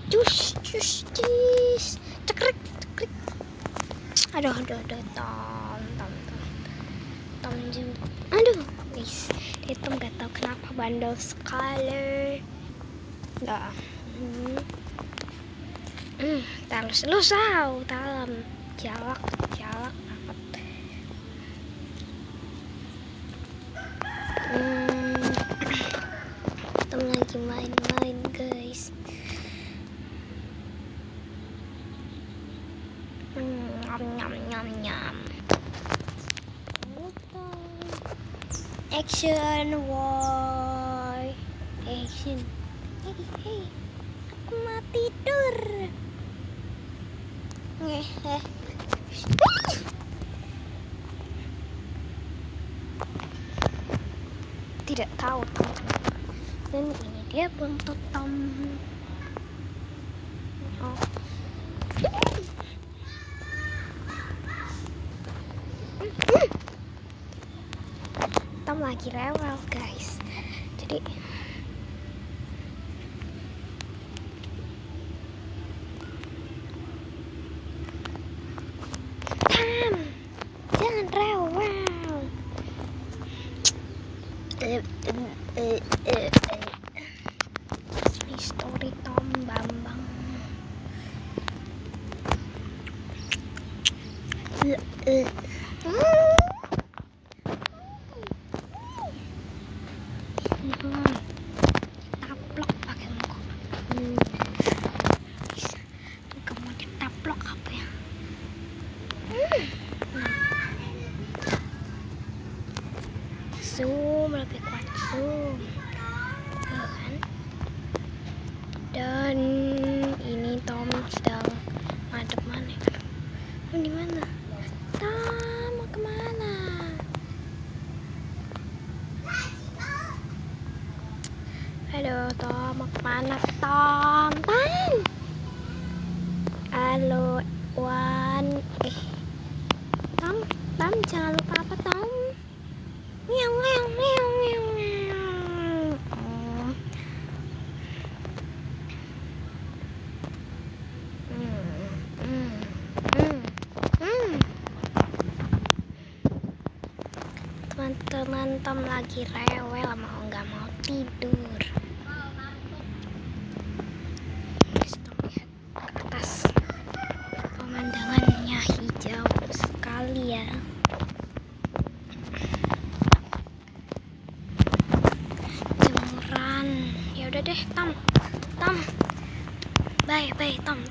Cus, cus, cus. Cekrek, cekrek. Aduh, Tom jemput. Aduh, guys. Tom gak tahu kenapa bandel sekali. Dah. Terus lu tahu dalam jalak amat. Tom lagi main-main, guys. Nyam. Action, boy. Action. Hey, aku mau tidur. Tidak tahu teman-teman. Dan ini dia buntut Tom. Oh. Tom lagi rewel, guys. Jadi Tom, jangan rewel. Story Tom Bambang. Taplok pakai muka. Kamu ditaplok apa ya? Zoom, lebih kuat zoom. Kan? Dan ini Tom sedang madep mana? Tom di mana? Tom mau kemana? Aduh, Tom mau kemana? Tom. Halo, Wan. Tom, jangan lupa apa, Tom? Meow. Teman-teman, Tom lagi rewel, nggak mau tidur. Tom lihat ke atas, pemandangannya hijau sekali ya. Jemuran. Ya udah deh, Tom. Bye, Tom.